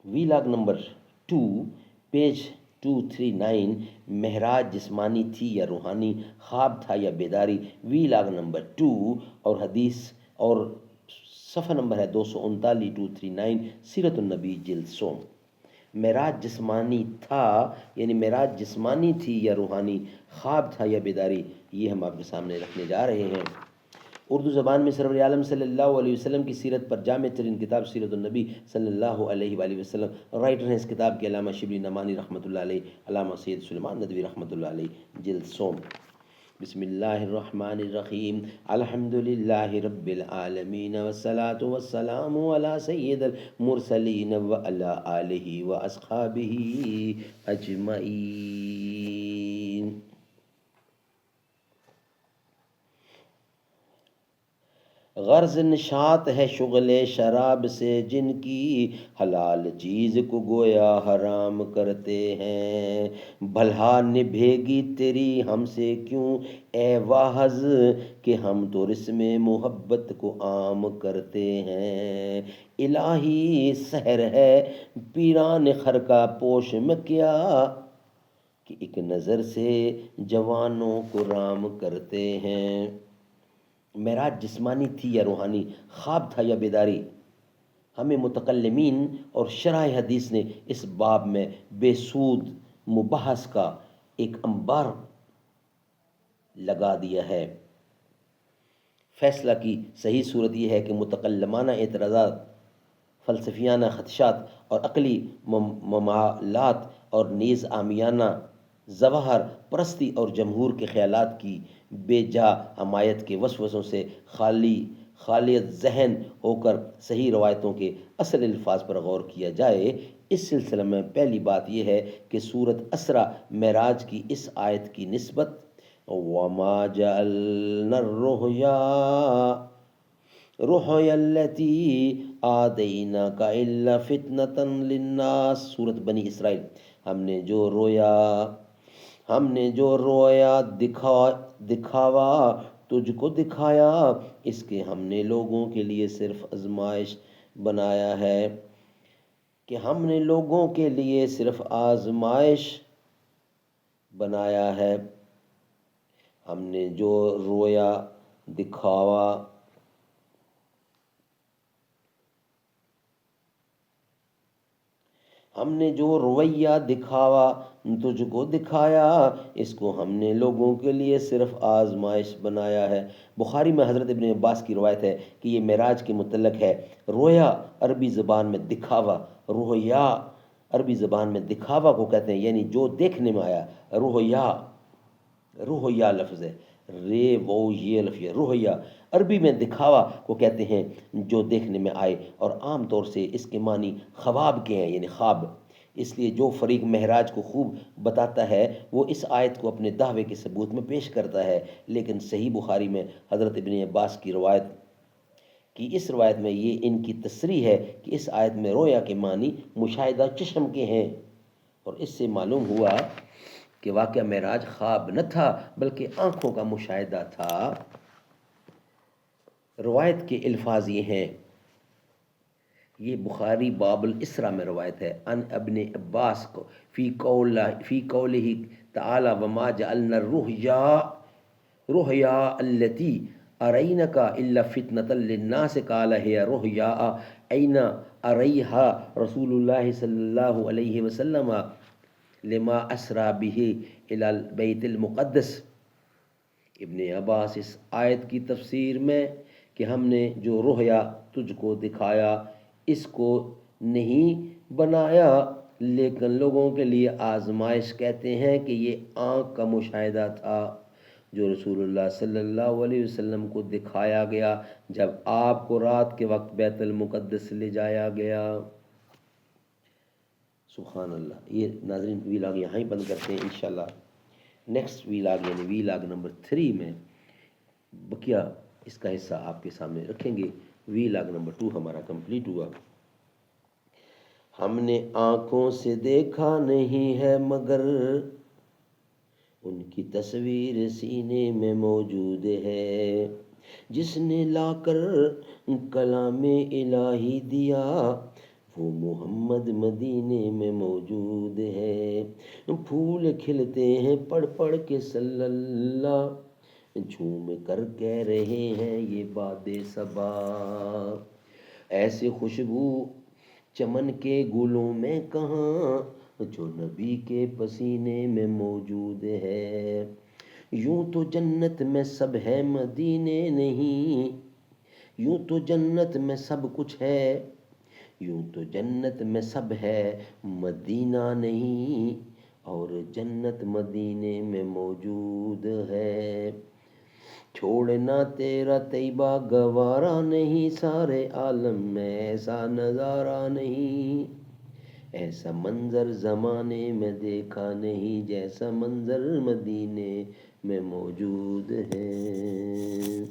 وی log number 2 page 239، معراج جسمانی تھی یا روحانی، خواب تھا یا بیداری، وی لاگ نمبر 2 اور حدیث اور صفحہ نمبر ہے 239 239، سیرت النبی جلد سوم۔ معراج جسمانی تھا یعنی معراج جسمانی تھی یا روحانی، خواب تھا یا بیداری، یہ ہم آپ کے سامنے رکھنے جا رہے ہیں۔ اردو زبان میں سرور عالم صلی اللہ علیہ وسلم کی سیرت پر جامع ترین کتاب سیرت النبی صلی اللہ علیہ وآلہ وسلم، رائٹر ہیں اس کتاب کے علامہ شبلی نعمانی رحمۃ اللہ علیہ، علامہ سید سلیمان ندوی رحمۃ اللہ علیہ، جلد سوم۔ بسم اللہ الرحمن الرحیم، الحمد للہ رب العالمین والصلاة والسلام علی سید المرسلین وعلی آلہ واصحابہ اجمعین۔ غرض نشاط ہے شغل شراب سے جن کی، حلال چیز کو گویا حرام کرتے ہیں۔ بھلا نبھے گی تیری ہم سے کیوں اے واعظ، کہ ہم تو رسم محبت کو عام کرتے ہیں۔ الہی سحر ہے پیران خرقہ پوش میں کیا، کہ ایک نظر سے جوانوں کو رام کرتے ہیں۔ معراج جسمانی تھی یا روحانی، خواب تھا یا بیداری، ہمیں متکلمین اور شرح حدیث نے اس باب میں بے سود مباحث کا ایک انبار لگا دیا ہے۔ فیصلہ کی صحیح صورت یہ ہے کہ متکلمانہ اعتراضات، فلسفیانہ خدشات اور عقلی ممالات اور نیز عامیانہ ظواہر پرستی اور جمہور کے خیالات کی بے جا حمایت کے وسوسوں سے خالیت ذہن ہو کر صحیح روایتوں کے اصل الفاظ پر غور کیا جائے۔ اس سلسلے میں پہلی بات یہ ہے کہ سورۃ اسریٰ معراج کی اس آیت کی نسبت وَمَا جَعَلْنَا الرُّؤْيَا الَّتِي آتَيْنَاكَ إِلَّا فِتْنَةً لِلنَّاسِ، سورۃ بنی اسرائیل۔ ہم نے جو رویا دکھاوا تجھ کو دکھایا، اس کے ہم نے لوگوں کے لیے صرف آزمائش بنایا ہے، کہ ہم نے لوگوں کے لیے صرف آزمائش بنایا ہے۔ ہم نے جو رویا دکھاوا ہم نے جو رویہ دکھاوا تجھ کو دکھایا، اس کو ہم نے لوگوں کے لیے صرف آزمائش بنایا ہے۔ بخاری میں حضرت ابن عباس کی روایت ہے کہ یہ معراج کے متعلق ہے۔ رویا عربی زبان میں دکھاوا، رویا عربی زبان میں دکھاوا کو کہتے ہیں، یعنی جو دیکھنے میں آیا۔ رویا لفظ ہے، یہ لفظ ہے، رویا عربی میں دکھاوا کو کہتے ہیں جو دیکھنے میں آئے، اور عام طور سے اس کے معنی خواب کے ہیں، یعنی خواب۔ اس لیے جو فریق معراج کو خوب بتاتا ہے وہ اس آیت کو اپنے دعوے کے ثبوت میں پیش کرتا ہے، لیکن صحیح بخاری میں حضرت ابن عباس کی اس روایت میں یہ ان کی تصریح ہے کہ اس آیت میں رویا کے معنی مشاہدہ چشم کے ہیں، اور اس سے معلوم ہوا کہ واقعہ معراج خواب نہ تھا بلکہ آنکھوں کا مشاہدہ تھا۔ روایت کے الفاظ یہ ہیں، یہ بخاری باب الاسراء میں روایت ہے، ان ابن عباس کو فی قولہ تعالی وما جعلنا الرؤیا التي ارینک الا فتنة للناس قال هي رؤیا این اریہا رسول اللہ صلی اللہ علیہ وسلم لما اسرا به الى البیت المقدس۔ ابن عباس اس آیت کی تفسیر میں کہ ہم نے جو رویا تجھ کو دکھایا اس کو نہیں بنایا لیکن لوگوں کے لیے آزمائش کہتے ہیں کہ یہ آنکھ کا مشاہدہ تھا جو رسول اللہ صلی اللہ علیہ وسلم کو دکھایا گیا جب آپ کو رات کے وقت بیت المقدس لے جایا گیا۔ سبحان اللہ۔ یہ ناظرین ویلاگ یہاں ہی بند کرتے ہیں، انشاءاللہ نیکسٹ ویلاگ یعنی ویلاگ نمبر 3 میں بقیہ اس کا حصہ آپ کے سامنے رکھیں گے۔ ویلاگ نمبر 2 ہمارا کمپلیٹ ہوا۔ ہم نے آنکھوں سے دیکھا نہیں ہے مگر ان کی تصویر سینے میں موجود ہے، جس نے لا کر کلام الہی دیا وہ محمد مدینے میں موجود ہے، پھول کھلتے ہیں پڑھ پڑھ کے صلی اللہ، جھوم کر کہہ رہے ہیں یہ باد صبا، ایسی خوشبو چمن کے گلوں میں کہاں جو نبی کے پسینے میں موجود ہے، یوں تو جنت میں سب ہے مدینے نہیں، یوں تو جنت میں سب کچھ ہے، یوں تو جنت میں سب ہے مدینہ نہیں، اور جنت مدینے میں موجود ہے، چھوڑنا تیرا طیبہ گوارا نہیں، سارے عالم میں ایسا نظارہ نہیں، ایسا منظر زمانے میں دیکھا نہیں، جیسا منظر مدینے میں موجود ہے۔